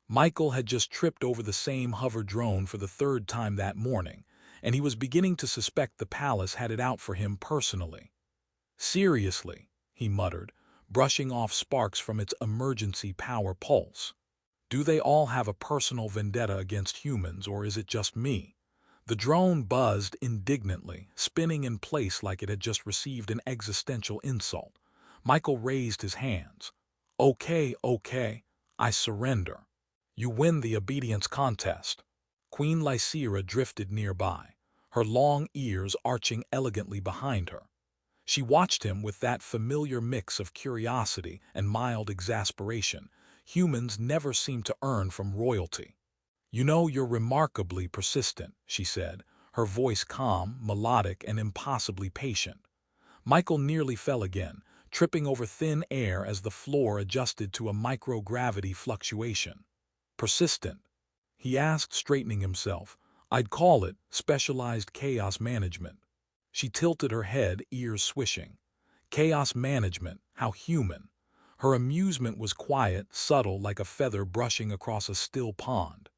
Michael had just tripped over the same hover drone for the third time that morning, and he was beginning to suspect the palace had it out for him personally. "Seriously," he muttered, brushing off sparks from its emergency power pulse. "Do they all have a personal vendetta against humans, or is it just me?" The drone buzzed indignantly, spinning in place like it had just received an existential insult. Michael raised his hands. "Okay, okay, I surrender. You win the obedience contest." Queen Lycera drifted nearby, her long ears arching elegantly behind her. She watched him with that familiar mix of curiosity and mild exasperation humans never seem to earn from royalty. "You know, you're remarkably persistent," she said, her voice calm, melodic, and impossibly patient. Michael nearly fell again, tripping over thin air as the floor adjusted to a microgravity fluctuation. "Persistent?" he asked, straightening himself. "I'd call it specialized chaos management." She tilted her head, ears swishing. Chaos management, how human. Her amusement was quiet, subtle, like a feather brushing across a still pond.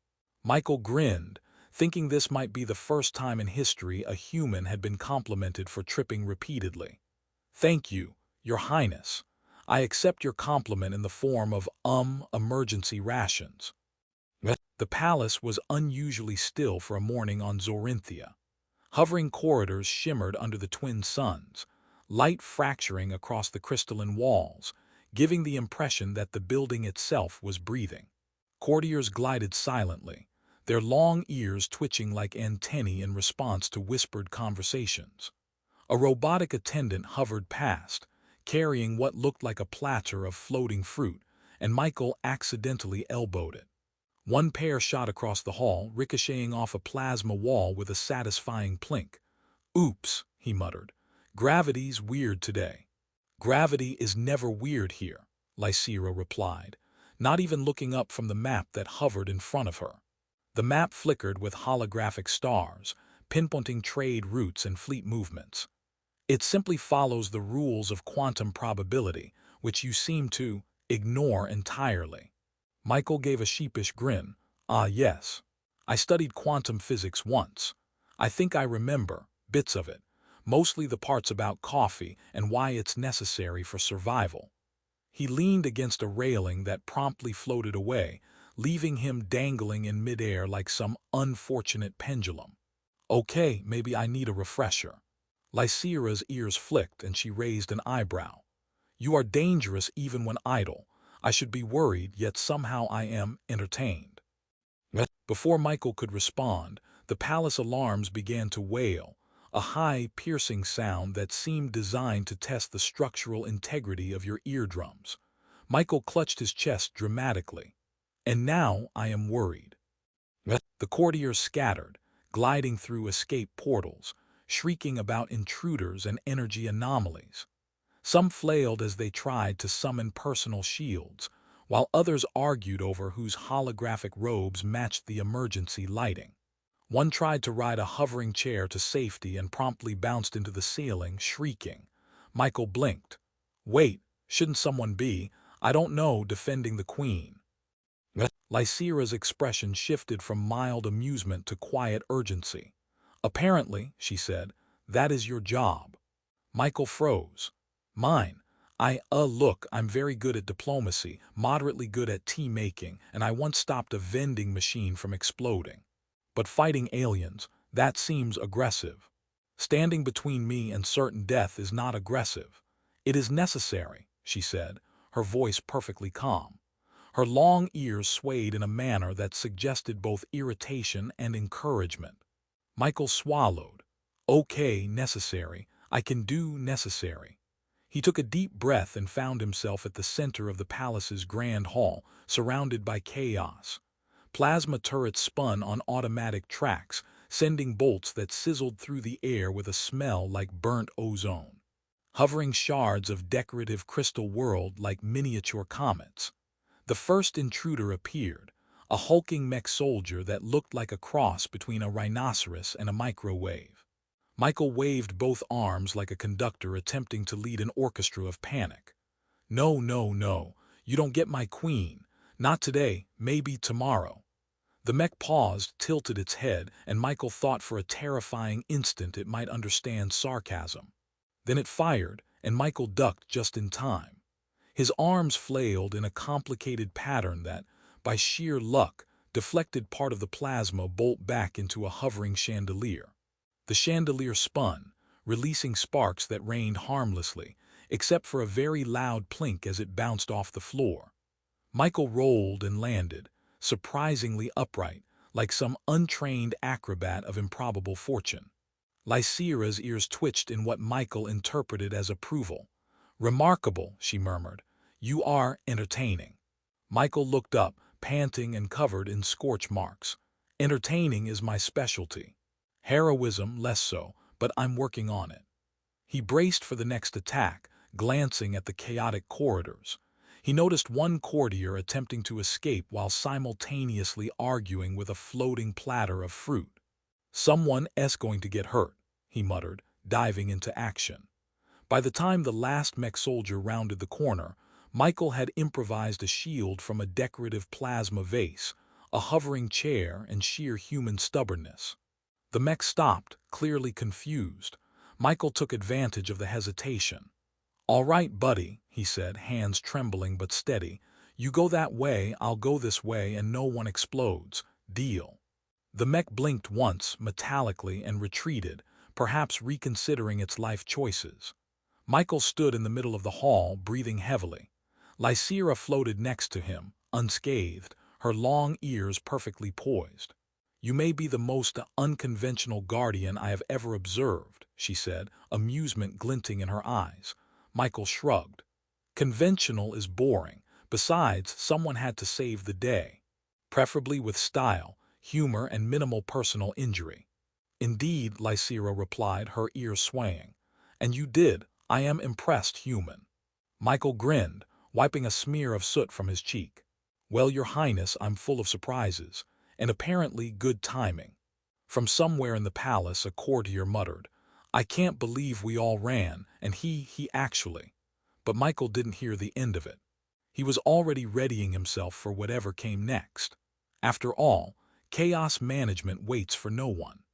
Michael grinned, thinking this might be the first time in history a human had been complimented for tripping repeatedly. "Thank you, Your Highness. I accept your compliment in the form of, emergency rations." The palace was unusually still for a morning on Zorinthia. Hovering corridors shimmered under the twin suns, light fracturing across the crystalline walls, giving the impression that the building itself was breathing. Courtiers glided silently, their long ears twitching like antennae in response to whispered conversations. A robotic attendant hovered past, carrying what looked like a platter of floating fruit, and Michael accidentally elbowed it. One pair shot across the hall, ricocheting off a plasma wall with a satisfying plink. "Oops," he muttered. "Gravity's weird today." "Gravity is never weird here," Lycera replied, not even looking up from the map that hovered in front of her. The map flickered with holographic stars, pinpointing trade routes and fleet movements. "It simply follows the rules of quantum probability, which you seem to ignore entirely." Michael gave a sheepish grin. "Ah, yes. I studied quantum physics once. I think I remember bits of it, mostly the parts about coffee and why it's necessary for survival." He leaned against a railing that promptly floated away, leaving him dangling in midair like some unfortunate pendulum. "Okay, maybe I need a refresher." Lycera's ears flicked and she raised an eyebrow. "You are dangerous even when idle. I should be worried, yet somehow I am entertained." Before Michael could respond, the palace alarms began to wail, a high, piercing sound that seemed designed to test the structural integrity of your eardrums. Michael clutched his chest dramatically. "And now I am worried." The courtiers scattered, gliding through escape portals, shrieking about intruders and energy anomalies. Some flailed as they tried to summon personal shields, while others argued over whose holographic robes matched the emergency lighting. One tried to ride a hovering chair to safety and promptly bounced into the ceiling, shrieking. Michael blinked. "Wait, shouldn't someone be, I don't know, defending the queen?" Lycera's expression shifted from mild amusement to quiet urgency. "Apparently," she said, "that is your job." Michael froze. "Mine. Look, I'm very good at diplomacy, moderately good at tea making, and I once stopped a vending machine from exploding. But fighting aliens, that seems aggressive. Standing between me and certain death is not aggressive. It is necessary," she said, her voice perfectly calm. Her long ears swayed in a manner that suggested both irritation and encouragement. Michael swallowed. "Okay, necessary. I can do necessary." He took a deep breath and found himself at the center of the palace's grand hall, surrounded by chaos. Plasma turrets spun on automatic tracks, sending bolts that sizzled through the air with a smell like burnt ozone. Hovering shards of decorative crystal whirled like miniature comets. The first intruder appeared, a hulking mech soldier that looked like a cross between a rhinoceros and a microwave. Michael waved both arms like a conductor attempting to lead an orchestra of panic. "No, no, no, you don't get my queen. Not today, maybe tomorrow. The mech paused, tilted its head, and Michael thought for a terrifying instant it might understand sarcasm. Then it fired, and Michael ducked just in time. His arms flailed in a complicated pattern that, by sheer luck, deflected part of the plasma bolt back into a hovering chandelier. The chandelier spun, releasing sparks that rained harmlessly, except for a very loud plink as it bounced off the floor. Michael rolled and landed, surprisingly upright, like some untrained acrobat of improbable fortune. Lysira's ears twitched in what Michael interpreted as approval. "Remarkable," she murmured. "You are entertaining." Michael looked up, panting and covered in scorch marks. "Entertaining is my specialty. Heroism less so, but I'm working on it." He braced for the next attack, glancing at the chaotic corridors. He noticed one courtier attempting to escape while simultaneously arguing with a floating platter of fruit. "Someone's going to get hurt," he muttered, diving into action. By the time the last mech soldier rounded the corner, Michael had improvised a shield from a decorative plasma vase, a hovering chair, and sheer human stubbornness. The mech stopped, clearly confused. Michael took advantage of the hesitation. "All right, buddy," he said, hands trembling but steady. "You go that way, I'll go this way, and no one explodes. Deal." The mech blinked once, metallically, and retreated, perhaps reconsidering its life choices. Michael stood in the middle of the hall, breathing heavily. Lysira floated next to him, unscathed, her long ears perfectly poised. "You may be the most unconventional guardian I have ever observed," she said, amusement glinting in her eyes. Michael shrugged. "Conventional is boring. Besides, someone had to save the day. Preferably with style, humor, and minimal personal injury." "Indeed," Lysira replied, her ears swaying. "And you did. I am impressed, human." Michael grinned, wiping a smear of soot from his cheek. "Well, Your Highness, I'm full of surprises, and apparently good timing." From somewhere in the palace, a courtier muttered, "I can't believe we all ran, and he actually." But Michael didn't hear the end of it. He was already readying himself for whatever came next. After all, chaos management waits for no one.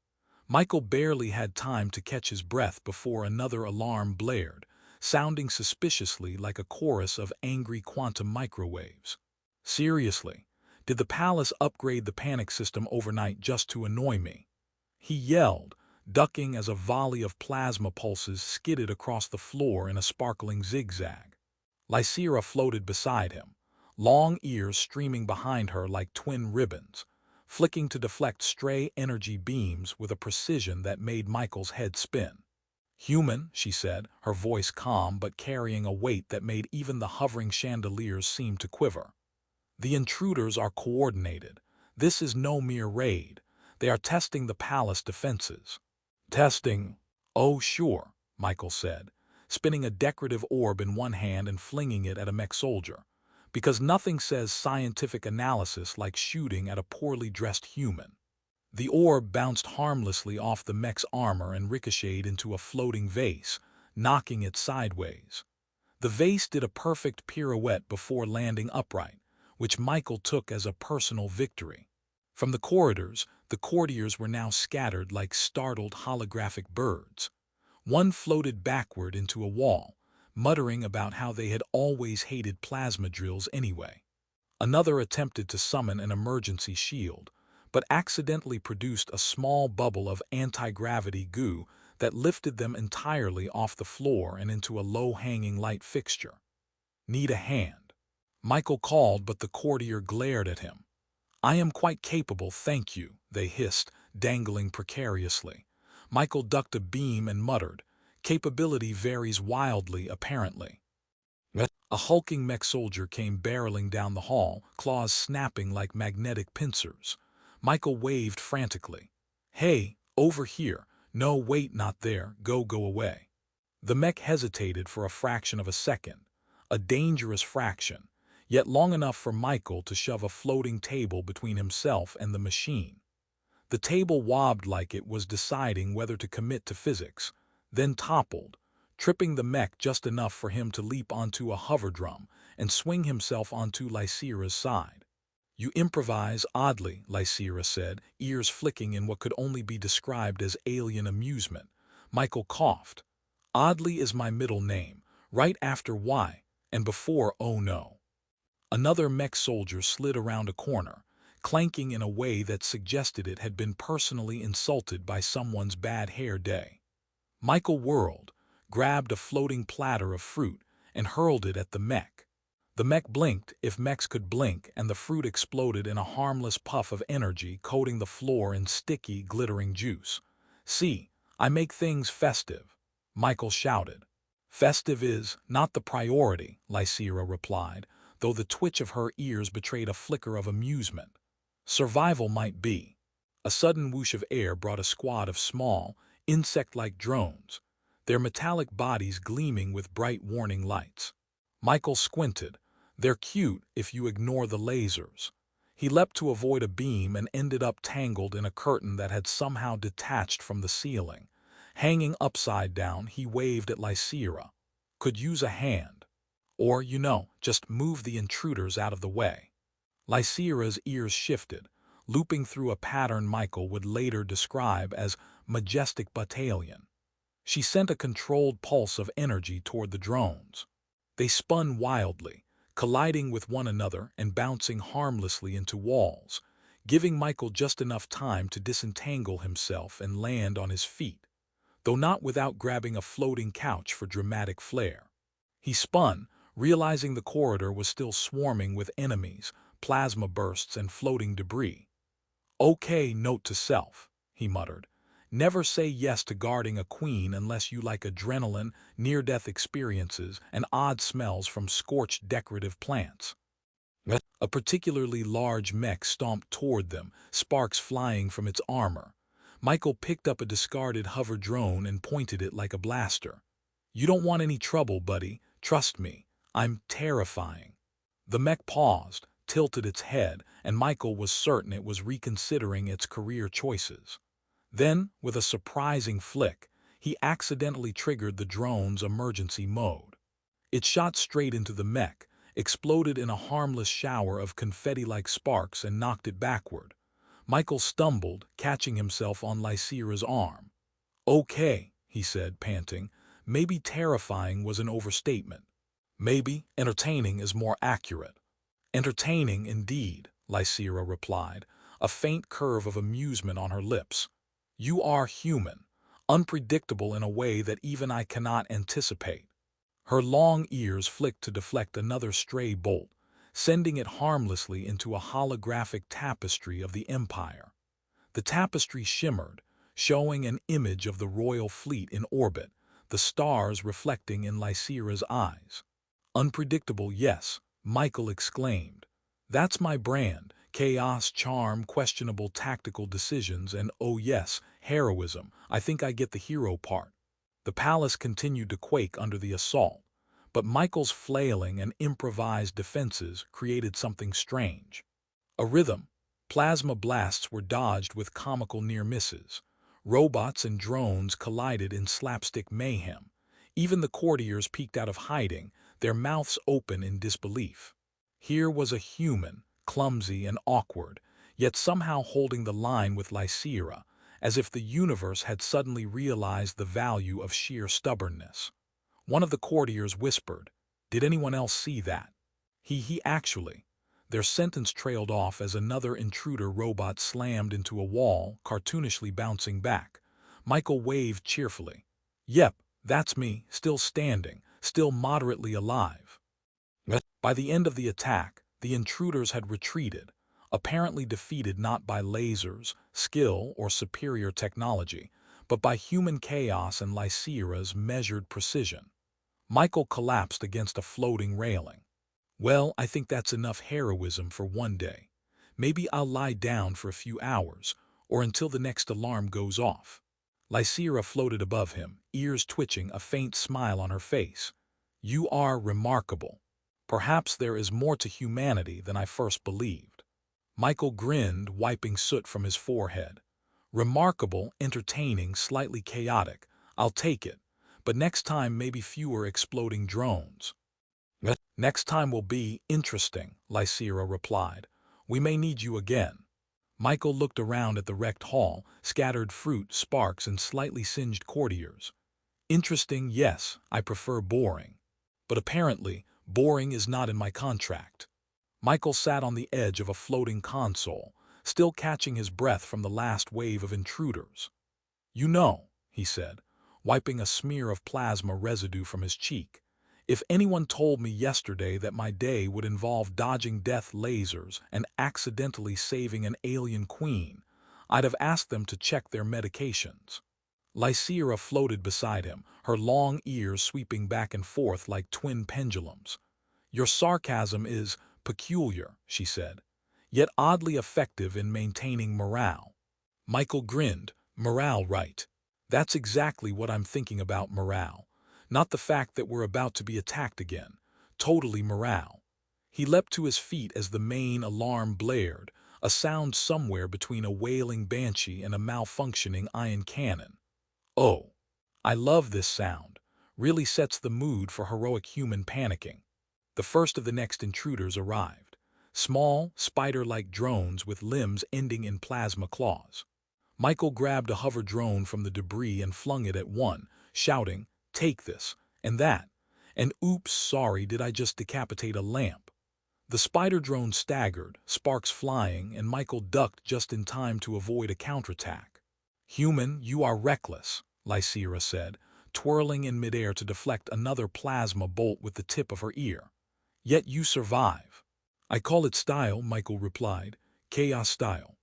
Michael barely had time to catch his breath before another alarm blared, sounding suspiciously like a chorus of angry quantum microwaves. Seriously, did the palace upgrade the panic system overnight just to annoy me? He yelled, ducking as a volley of plasma pulses skidded across the floor in a sparkling zigzag. Lysira floated beside him, long ears streaming behind her like twin ribbons, flicking to deflect stray energy beams with a precision that made Michael's head spin. "Human," she said, her voice calm but carrying a weight that made even the hovering chandeliers seem to quiver. "The intruders are coordinated. This is no mere raid. They are testing the palace defenses." "Testing? Oh, sure," Michael said, spinning a decorative orb in one hand and flinging it at a mech soldier. "Because nothing says scientific analysis like shooting at a poorly dressed human." The orb bounced harmlessly off the mech's armor and ricocheted into a floating vase, knocking it sideways. The vase did a perfect pirouette before landing upright, which Michael took as a personal victory. From the corridors, the courtiers were now scattered like startled holographic birds. One floated backward into a wall, muttering about how they had always hated plasma drills anyway. Another attempted to summon an emergency shield, but accidentally produced a small bubble of anti-gravity goo that lifted them entirely off the floor and into a low-hanging light fixture. "Need a hand?" Michael called, but the courtier glared at him. "I am quite capable, thank you," they hissed, dangling precariously. Michael ducked a beam and muttered, "Capability varies wildly, apparently." A hulking mech soldier came barreling down the hall, claws snapping like magnetic pincers. Michael waved frantically. "Hey, over here. No, wait, not there. Go away." The mech hesitated for a fraction of a second, a dangerous fraction, yet long enough for Michael to shove a floating table between himself and the machine. The table wobbed like it was deciding whether to commit to physics, then toppled, tripping the mech just enough for him to leap onto a hover drum and swing himself onto Lysira's side. "You improvise oddly," Lysira said, ears flicking in what could only be described as alien amusement. Michael coughed. "Oddly is my middle name, right after Y, and before oh no." Another mech soldier slid around a corner, clanking in a way that suggested it had been personally insulted by someone's bad hair day. Michael whirled, grabbed a floating platter of fruit, and hurled it at the mech. The mech blinked, if mechs could blink, and the fruit exploded in a harmless puff of energy, coating the floor in sticky, glittering juice. "See, I make things festive," Michael shouted. "Festive is not the priority," Lysira replied, though the twitch of her ears betrayed a flicker of amusement. "Survival might be." A sudden whoosh of air brought a squad of small, insect-like drones, their metallic bodies gleaming with bright warning lights. Michael squinted. "They're cute if you ignore the lasers." He leapt to avoid a beam and ended up tangled in a curtain that had somehow detached from the ceiling. Hanging upside down, he waved at Lysira. "Could use a hand. Or, just move the intruders out of the way." Lysira's ears shifted, looping through a pattern Michael would later describe as majestic battalion. She sent a controlled pulse of energy toward the drones. They spun wildly, colliding with one another and bouncing harmlessly into walls, giving Michael just enough time to disentangle himself and land on his feet, though not without grabbing a floating couch for dramatic flair. He spun, realizing the corridor was still swarming with enemies, plasma bursts, and floating debris. "Okay, note to self," he muttered. "Never say yes to guarding a queen unless you like adrenaline, near-death experiences, and odd smells from scorched decorative plants." A particularly large mech stomped toward them, sparks flying from its armor. Michael picked up a discarded hover drone and pointed it like a blaster. "You don't want any trouble, buddy. Trust me. I'm terrifying." The mech paused, tilted its head, and Michael was certain it was reconsidering its career choices. Then, with a surprising flick, he accidentally triggered the drone's emergency mode. It shot straight into the mech, exploded in a harmless shower of confetti-like sparks, and knocked it backward. Michael stumbled, catching himself on Lysira's arm. "Okay," he said, panting. "Maybe terrifying was an overstatement. Maybe entertaining is more accurate." "Entertaining indeed," Lysira replied, a faint curve of amusement on her lips. "You are human, unpredictable in a way that even I cannot anticipate." Her long ears flicked to deflect another stray bolt, sending it harmlessly into a holographic tapestry of the Empire. The tapestry shimmered, showing an image of the royal fleet in orbit, the stars reflecting in Lysira's eyes. "Unpredictable, yes," Michael exclaimed. "That's my brand. Chaos, charm, questionable tactical decisions, and oh yes, heroism. I think I get the hero part." The palace continued to quake under the assault, but Michael's flailing and improvised defenses created something strange. A rhythm. Plasma blasts were dodged with comical near misses. Robots and drones collided in slapstick mayhem. Even the courtiers peeked out of hiding, their mouths open in disbelief. Here was a human, clumsy and awkward, yet somehow holding the line with Lysira, as if the universe had suddenly realized the value of sheer stubbornness. One of the courtiers whispered, "Did anyone else see that?" He actually." Their sentence trailed off as another intruder robot slammed into a wall, cartoonishly bouncing back. Michael waved cheerfully. "Yep, that's me, still standing, still moderately alive." By the end of the attack, the intruders had retreated, apparently defeated not by lasers, skill, or superior technology, but by human chaos and Lysira's measured precision. Michael collapsed against a floating railing. "Well, I think that's enough heroism for one day. Maybe I'll lie down for a few hours, or until the next alarm goes off." Lysira floated above him, ears twitching, a faint smile on her face. "You are remarkable. Perhaps there is more to humanity than I first believed." Michael grinned, wiping soot from his forehead. "Remarkable, entertaining, slightly chaotic. I'll take it. but next time maybe fewer exploding drones. Next time will be interesting, Lycera replied. We may need you again. Michael looked around at the wrecked hall, scattered fruit, sparks, and slightly singed courtiers. Interesting, yes, I prefer boring. But apparently, boring is not in my contract. Michael sat on the edge of a floating console, still catching his breath from the last wave of intruders. You know, he said, wiping a smear of plasma residue from his cheek, if anyone told me yesterday that my day would involve dodging death lasers and accidentally saving an alien queen, I'd have asked them to check their medications. Lycera floated beside him, her long ears sweeping back and forth like twin pendulums. Your sarcasm is peculiar, she said, yet oddly effective in maintaining morale. Michael grinned. Morale, right. That's exactly what I'm thinking about, morale. Not the fact that we're about to be attacked again. Totally morale. He leapt to his feet as the main alarm blared, a sound somewhere between a wailing banshee and a malfunctioning ion cannon. Oh, I love this sound. Really sets the mood for heroic human panicking. The first of the next intruders arrived. Small, spider-like drones with limbs ending in plasma claws. Michael grabbed a hover drone from the debris and flung it at one, shouting, "Take this, and that, and oops, sorry, did I just decapitate a lamp?" The spider drone staggered, sparks flying, and Michael ducked just in time to avoid a counterattack. "Human, you are reckless," Lycera said, twirling in midair to deflect another plasma bolt with the tip of her ear. "Yet you survive." "I call it style," Michael replied. "Chaos style.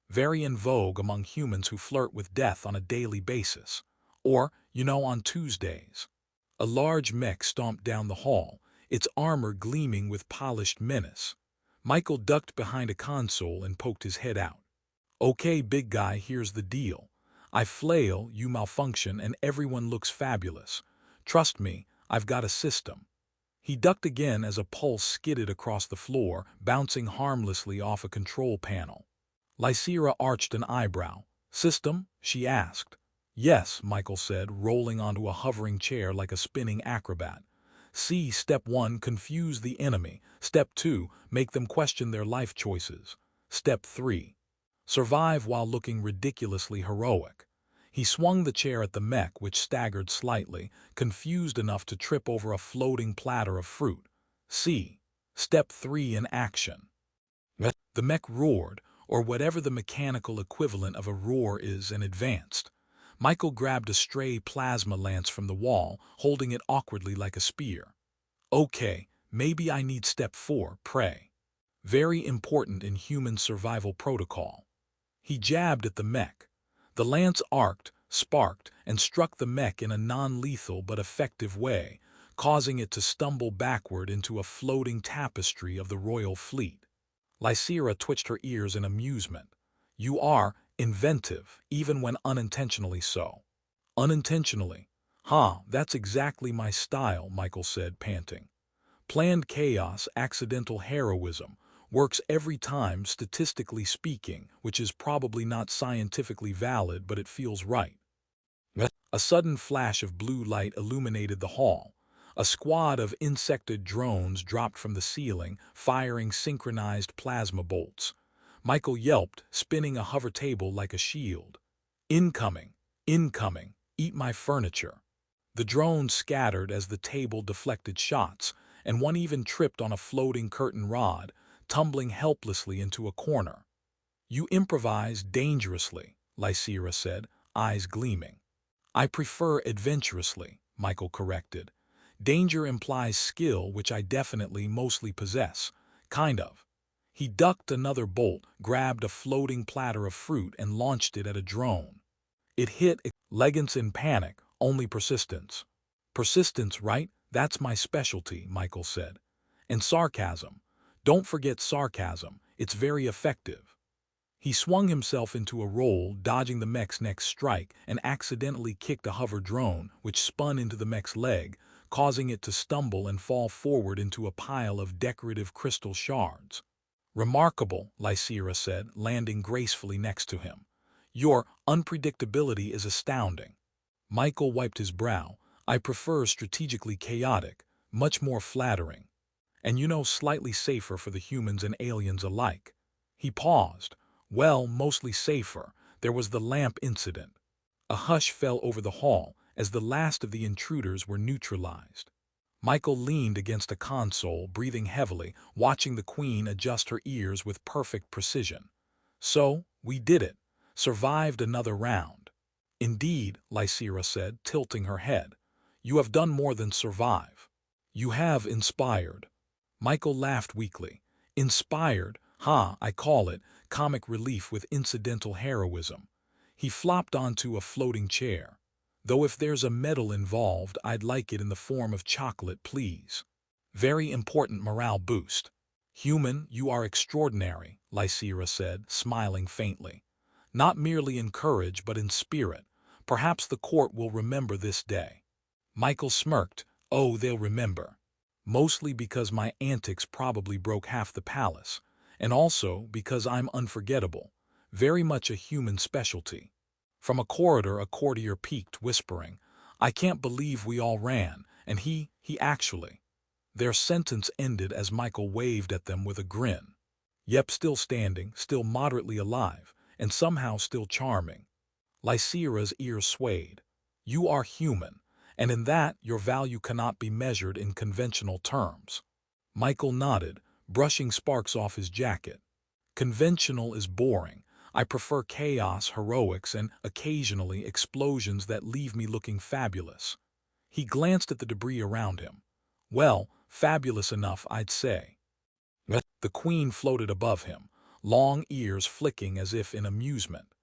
Very in vogue among humans who flirt with death on a daily basis. Or, on Tuesdays." A large mech stomped down the hall, its armor gleaming with polished menace. Michael ducked behind a console and poked his head out. "Okay, big guy, here's the deal. I flail, you malfunction, and everyone looks fabulous. Trust me, I've got a system." He ducked again as a pulse skidded across the floor, bouncing harmlessly off a control panel. Lycera arched an eyebrow. "System?" she asked. "Yes," Michael said, rolling onto a hovering chair like a spinning acrobat. "See, Step 1, confuse the enemy. Step 2, make them question their life choices. Step 3, survive while looking ridiculously heroic." He swung the chair at the mech, which staggered slightly, confused enough to trip over a floating platter of fruit. "See, Step 3 in action." The mech roared, or whatever the mechanical equivalent of a roar is, and advanced. Michael grabbed a stray plasma lance from the wall, holding it awkwardly like a spear. "Okay, maybe I need Step 4, pray. Very important in human survival protocol." He jabbed at the mech. The lance arced, sparked, and struck the mech in a non-lethal but effective way, causing it to stumble backward into a floating tapestry of the royal fleet. Lycera twitched her ears in amusement. "You are inventive, even when unintentionally so." "Unintentionally? That's exactly my style," Michael said, panting. "Planned chaos, accidental heroism, works every time, statistically speaking, which is probably not scientifically valid, but it feels right." A sudden flash of blue light illuminated the hall. A squad of insected drones dropped from the ceiling, firing synchronized plasma bolts. Michael yelped, spinning a hover table like a shield. "Incoming! Incoming! Eat my furniture!" The drones scattered as the table deflected shots, and one even tripped on a floating curtain rod, tumbling helplessly into a corner. "You improvise dangerously," Lycera said, eyes gleaming. "I prefer adventurously," Michael corrected. "Danger implies skill, which I definitely mostly possess. Kind of." He ducked another bolt, grabbed a floating platter of fruit, and launched it at a drone. It hit Legance in panic, only persistence. "Persistence, right? That's my specialty," Michael said. "And sarcasm. Don't forget sarcasm, it's very effective." He swung himself into a roll, dodging the mech's next strike, and accidentally kicked a hover drone, which spun into the mech's leg, causing it to stumble and fall forward into a pile of decorative crystal shards. "Remarkable," Lycera said, landing gracefully next to him. "Your unpredictability is astounding." Michael wiped his brow. I prefer strategically chaotic, much more flattering. And slightly safer for the humans and aliens alike. He paused. Well, mostly safer. There was the lamp incident. A hush fell over the hall as the last of the intruders were neutralized. Michael leaned against a console, breathing heavily, watching the Queen adjust her ears with perfect precision. So, we did it. Survived another round. Indeed, Lysira said, tilting her head. You have done more than survive. You have inspired. Michael laughed weakly. Inspired? I call it comic relief with incidental heroism. He flopped onto a floating chair. Though if there's a medal involved, I'd like it in the form of chocolate, please. Very important morale boost. Human, you are extraordinary, Lysira said, smiling faintly. Not merely in courage, but in spirit. Perhaps the court will remember this day. Michael smirked. Oh, they'll remember. Mostly because my antics probably broke half the palace, and also because I'm unforgettable, very much a human specialty. From a corridor, a courtier peeked, whispering, I can't believe we all ran, and he actually. Their sentence ended as Michael waved at them with a grin. Yep, still standing, still moderately alive, and somehow still charming. Lysira's ears swayed. You are human, and in that your value cannot be measured in conventional terms. Michael nodded, brushing sparks off his jacket. Conventional is boring. I prefer chaos, heroics, and occasionally explosions that leave me looking fabulous. He glanced at the debris around him. Well, fabulous enough, I'd say. The Queen floated above him, long ears flicking as if in amusement.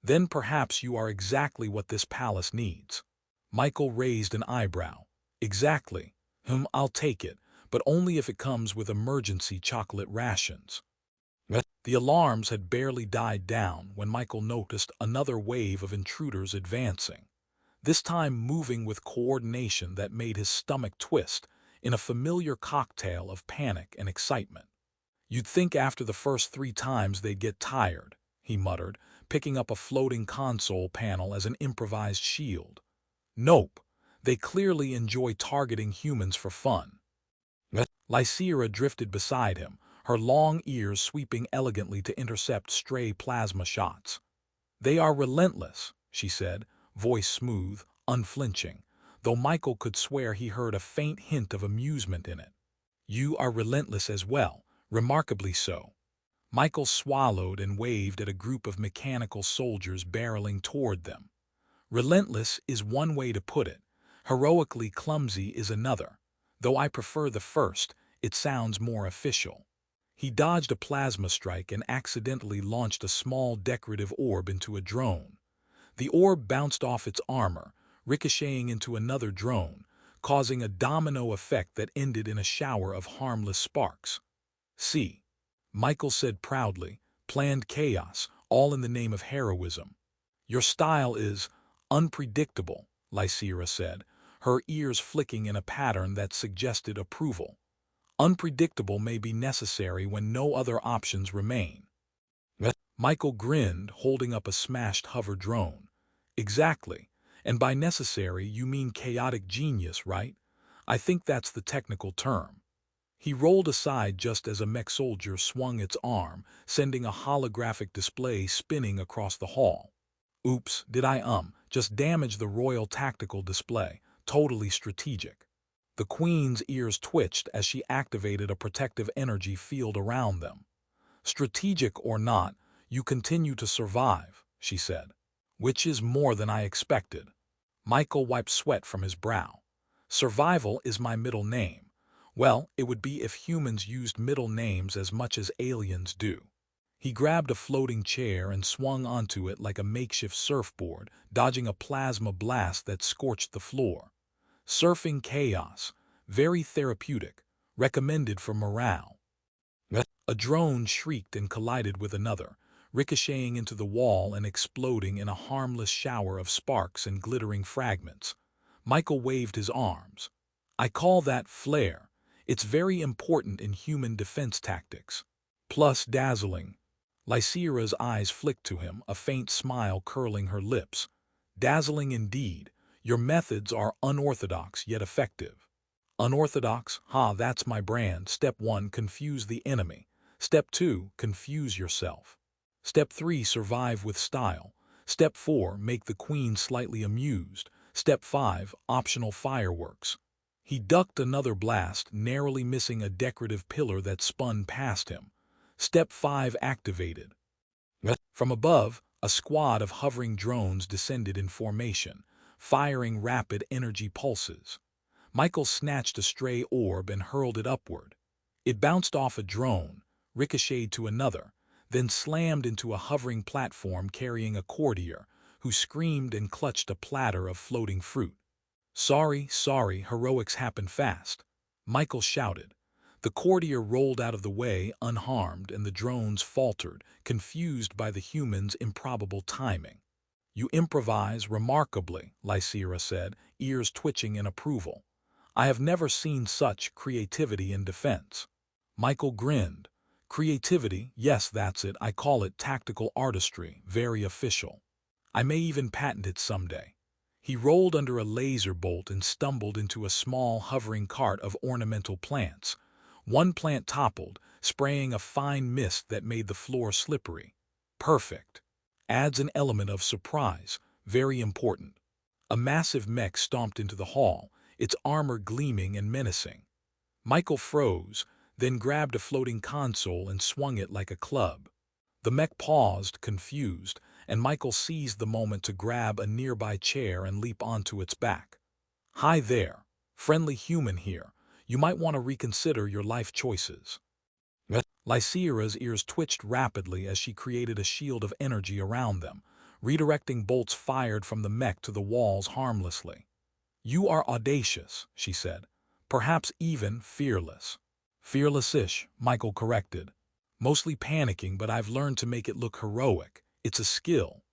Then perhaps you are exactly what this palace needs. Michael raised an eyebrow. Exactly. I'll take it, but only if it comes with emergency chocolate rations. The alarms had barely died down when Michael noticed another wave of intruders advancing, this time moving with coordination that made his stomach twist in a familiar cocktail of panic and excitement. You'd think after the first 3 times they'd get tired, he muttered, picking up a floating console panel as an improvised shield. Nope, they clearly enjoy targeting humans for fun. Lysira drifted beside him, her long ears sweeping elegantly to intercept stray plasma shots. They are relentless, she said, voice smooth, unflinching, though Michael could swear he heard a faint hint of amusement in it. You are relentless as well, remarkably so. Michael swallowed and waved at a group of mechanical soldiers barreling toward them. Relentless is one way to put it. Heroically clumsy is another. Though I prefer the first, it sounds more official. He dodged a plasma strike and accidentally launched a small decorative orb into a drone. The orb bounced off its armor, ricocheting into another drone, causing a domino effect that ended in a shower of harmless sparks. See, Michael said proudly, planned chaos, all in the name of heroism. Your style is unpredictable, Lysira said, her ears flicking in a pattern that suggested approval. Unpredictable may be necessary when no other options remain. Michael grinned, holding up a smashed hover drone. Exactly. And by necessary, you mean chaotic genius, right? I think that's the technical term. He rolled aside just as a mech soldier swung its arm, sending a holographic display spinning across the hall. Oops, did I just damage the royal tactical display, totally strategic. The Queen's ears twitched as she activated a protective energy field around them. Strategic or not, you continue to survive, she said. Which is more than I expected. Michael wiped sweat from his brow. Survival is my middle name. Well, it would be if humans used middle names as much as aliens do. He grabbed a floating chair and swung onto it like a makeshift surfboard, dodging a plasma blast that scorched the floor. Surfing chaos, very therapeutic, recommended for morale. A drone shrieked and collided with another, ricocheting into the wall and exploding in a harmless shower of sparks and glittering fragments. Michael waved his arms. I call that flair. It's very important in human defense tactics. Plus dazzling. Lysira's eyes flicked to him, a faint smile curling her lips. Dazzling indeed. Your methods are unorthodox yet effective. Unorthodox? Ha, that's my brand. Step 1, confuse the enemy. Step 2, confuse yourself. Step 3, survive with style. Step 4, make the queen slightly amused. Step 5, optional fireworks. He ducked another blast, narrowly missing a decorative pillar that spun past him. Step 5 activated. From above, a squad of hovering drones descended in formation, firing rapid energy pulses. Michael snatched a stray orb and hurled it upward. It bounced off a drone, ricocheted to another, then slammed into a hovering platform carrying a courtier, who screamed and clutched a platter of floating fruit. "Sorry, sorry, heroics happen fast," Michael shouted. The courtier rolled out of the way unharmed and the drones faltered, confused by the humans' improbable timing. "You improvise remarkably," Lycera said, ears twitching in approval. "I have never seen such creativity in defense." Michael grinned. "Creativity, yes, that's it. I call it tactical artistry, very official. I may even patent it someday." He rolled under a laser bolt and stumbled into a small hovering cart of ornamental plants. One plant toppled, spraying a fine mist that made the floor slippery. Perfect. Adds an element of surprise, very important. A massive mech stomped into the hall, its armor gleaming and menacing. Michael froze, then grabbed a floating console and swung it like a club. The mech paused, confused, and Michael seized the moment to grab a nearby chair and leap onto its back. "Hi there, friendly human here. You might want to reconsider your life choices." Lycera's ears twitched rapidly as she created a shield of energy around them, redirecting bolts fired from the mech to the walls harmlessly. "You are audacious," she said. "Perhaps even fearless." "Fearless-ish," Michael corrected. "Mostly panicking, but I've learned to make it look heroic. It's a skill."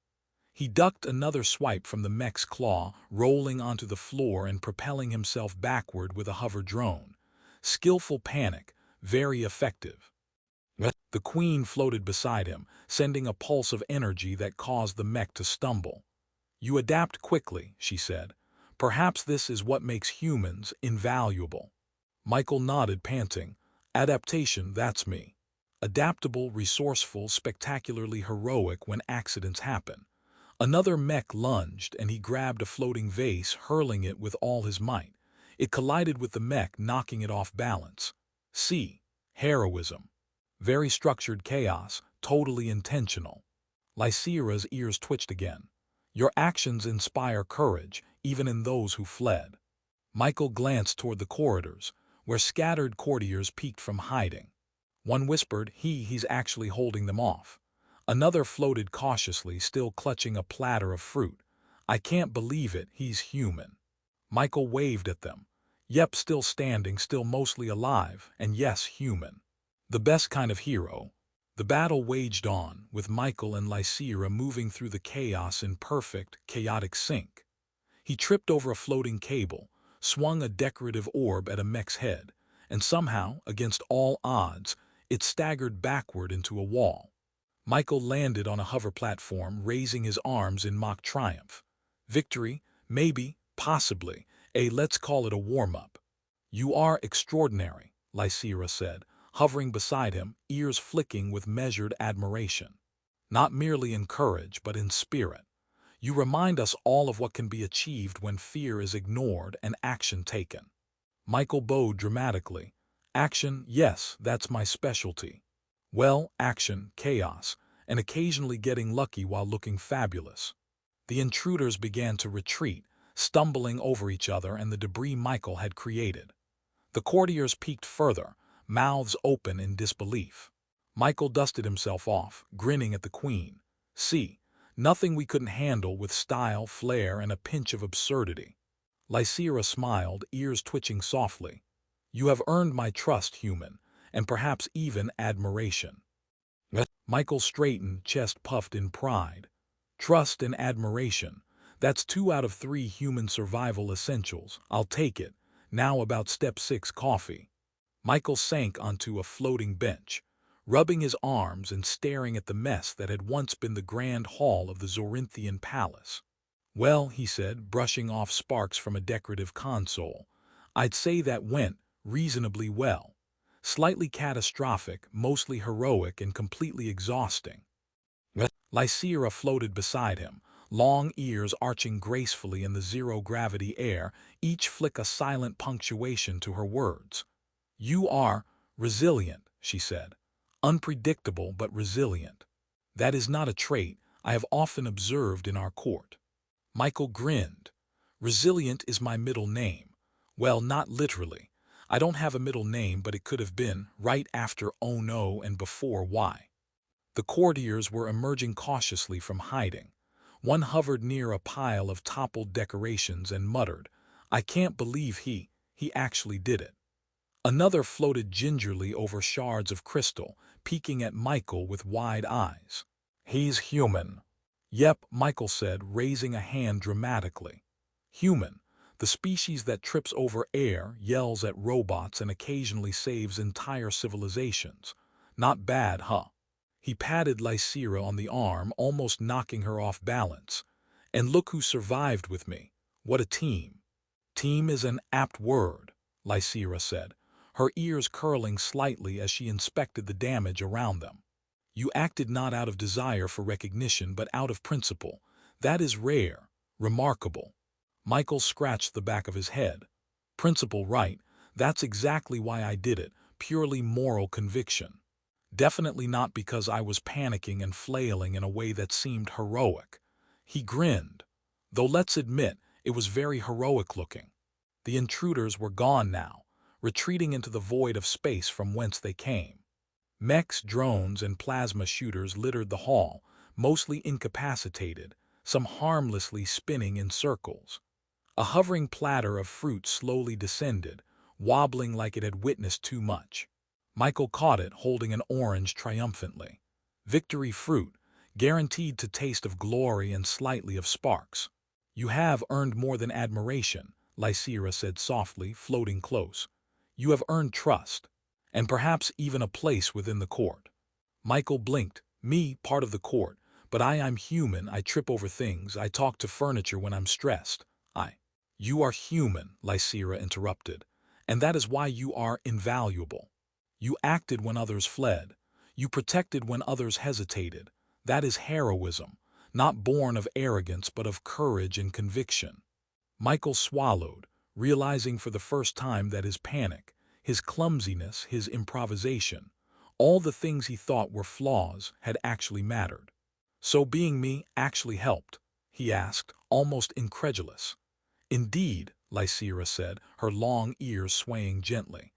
He ducked another swipe from the mech's claw, rolling onto the floor and propelling himself backward with a hover drone. Skillful panic, very effective. The queen floated beside him, sending a pulse of energy that caused the mech to stumble. "You adapt quickly," she said. "Perhaps this is what makes humans invaluable." Michael nodded, panting. "Adaptation, that's me. Adaptable, resourceful, spectacularly heroic when accidents happen." Another mech lunged, and he grabbed a floating vase, hurling it with all his might. It collided with the mech, knocking it off balance. See, heroism. Very structured chaos, totally intentional. Lycera's ears twitched again. "Your actions inspire courage, even in those who fled." Michael glanced toward the corridors, where scattered courtiers peeked from hiding. One whispered, he's actually holding them off." Another floated cautiously, still clutching a platter of fruit. "I can't believe it, he's human." Michael waved at them. "Yep, still standing, still mostly alive, and yes, human. The best kind of hero." The battle waged on, with Michael and Lycera moving through the chaos in perfect, chaotic sync. He tripped over a floating cable, swung a decorative orb at a mech's head, and somehow, against all odds, it staggered backward into a wall. Michael landed on a hover platform, raising his arms in mock triumph. "Victory? Maybe, possibly. Let's call it a warm-up." "You are extraordinary," Lycera said, hovering beside him, ears flicking with measured admiration. "Not merely in courage, but in spirit. You remind us all of what can be achieved when fear is ignored and action taken." Michael bowed dramatically. "Action, yes, that's my specialty. Well, action, chaos, and occasionally getting lucky while looking fabulous." The intruders began to retreat, stumbling over each other and the debris Michael had created. The courtiers peeked further, mouths open in disbelief. Michael dusted himself off, grinning at the queen. "See, nothing we couldn't handle with style, flair, and a pinch of absurdity." Lycera smiled, ears twitching softly. "You have earned my trust, human, and perhaps even admiration." Michael straightened, chest puffed in pride. "Trust and admiration. That's 2 out of 3 human survival essentials. I'll take it. Now about step 6, coffee." Michael sank onto a floating bench, rubbing his arms and staring at the mess that had once been the grand hall of the Zorinthian palace. Well, he said, brushing off sparks from a decorative console, I'd say that went reasonably well. Slightly catastrophic, mostly heroic, and completely exhausting. Lycera floated beside him, long ears arching gracefully in the zero-gravity air, each flick a silent punctuation to her words. You are resilient, she said. Unpredictable but resilient. That is not a trait I have often observed in our court. Michael grinned. Resilient is my middle name. Well, not literally. I don't have a middle name, but it could have been right after oh no and before why. The courtiers were emerging cautiously from hiding. One hovered near a pile of toppled decorations and muttered, I can't believe he actually did it. Another floated gingerly over shards of crystal, peeking at Michael with wide eyes. He's human. Yep, Michael said, raising a hand dramatically. Human, the species that trips over air, yells at robots, and occasionally saves entire civilizations. Not bad, huh? He patted Lycera on the arm, almost knocking her off balance. And look who survived with me. What a team. Team is an apt word, Lycera said, her ears curling slightly as she inspected the damage around them. You acted not out of desire for recognition, but out of principle. That is rare, remarkable. Michael scratched the back of his head. Principle, right. That's exactly why I did it, purely moral conviction. Definitely not because I was panicking and flailing in a way that seemed heroic. He grinned. Though let's admit, it was very heroic looking. The intruders were gone now, retreating into the void of space from whence they came. Mechs, drones, and plasma shooters littered the hall, mostly incapacitated, some harmlessly spinning in circles. A hovering platter of fruit slowly descended, wobbling like it had witnessed too much. Michael caught it, holding an orange triumphantly. Victory fruit, guaranteed to taste of glory and slightly of sparks. You have earned more than admiration, Lycera said softly, floating close. You have earned trust, and perhaps even a place within the court. Michael blinked. Me, part of the court, but I'm human. I trip over things. I talk to furniture when I'm stressed. You are human, Lycera interrupted, and that is why you are invaluable. You acted when others fled. You protected when others hesitated. That is heroism, not born of arrogance but of courage and conviction. Michael swallowed, realizing for the first time that his panic, his clumsiness, his improvisation, all the things he thought were flaws, had actually mattered. So being me actually helped? He asked, almost incredulous. Indeed, Lycera said, her long ears swaying gently.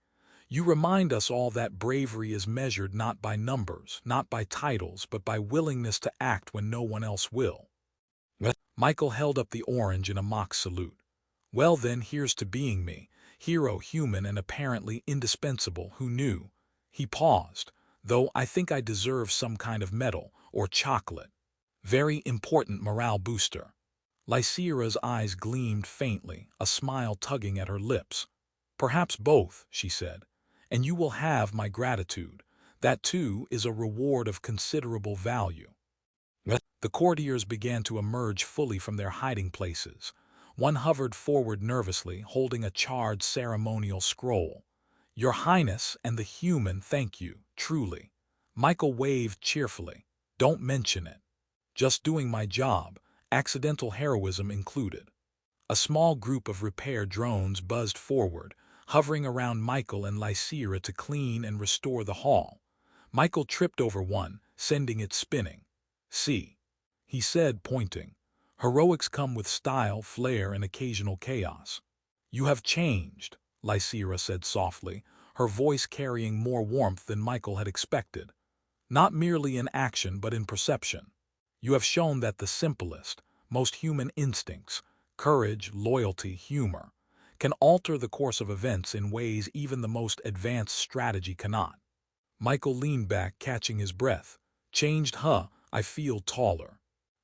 You remind us all that bravery is measured not by numbers, not by titles, but by willingness to act when no one else will. Michael held up the orange in a mock salute. Well then, here's to being me, hero, human, and apparently indispensable. Who knew? He paused, though I think I deserve some kind of medal or chocolate. Very important morale booster. Lycera's eyes gleamed faintly, a smile tugging at her lips. Perhaps both, she said, and you will have my gratitude. That too is a reward of considerable value. The courtiers began to emerge fully from their hiding places. One hovered forward nervously, holding a charred ceremonial scroll. Your Highness and the human thank you, truly. Michael waved cheerfully. Don't mention it. Just doing my job, accidental heroism included. A small group of repair drones buzzed forward, hovering around Michael and Lycera to clean and restore the hall. Michael tripped over one, sending it spinning. See, he said, pointing. Heroics come with style, flair, and occasional chaos. You have changed, Lycera said softly, her voice carrying more warmth than Michael had expected. Not merely in action, but in perception. You have shown that the simplest, most human instincts, courage, loyalty, humor, can alter the course of events in ways even the most advanced strategy cannot. Michael leaned back, catching his breath. Changed, huh? I feel taller.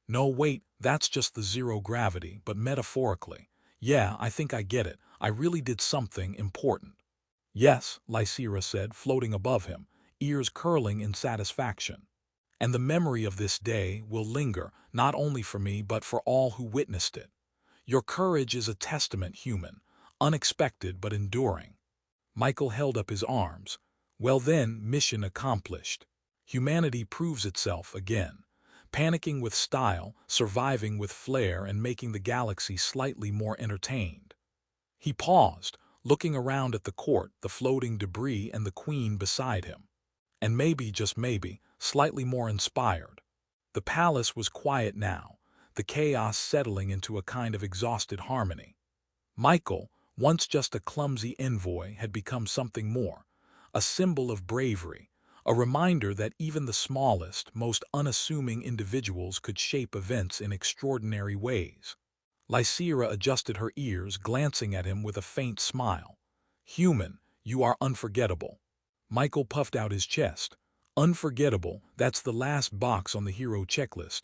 No, wait, that's just the zero gravity, but metaphorically. Yeah, I think I get it. I really did something important. Yes, Lycera said, floating above him, ears curling in satisfaction. and the memory of this day will linger, not only for me but for all who witnessed it. Your courage is a testament, human, unexpected but enduring." Michael held up his arms. "Well then, mission accomplished. Humanity proves itself again, panicking with style, surviving with flair, and making the galaxy slightly more entertained." He paused, looking around at the court, the floating debris, and the queen beside him. And maybe, just maybe, slightly more inspired. The palace was quiet now, the chaos settling into a kind of exhausted harmony. Michael, once just a clumsy envoy, had become something more, a symbol of bravery, a reminder that even the smallest, most unassuming individuals could shape events in extraordinary ways. Lysira adjusted her ears, glancing at him with a faint smile. "Human, you are unforgettable." Michael puffed out his chest. "Unforgettable, that's the last box on the hero checklist.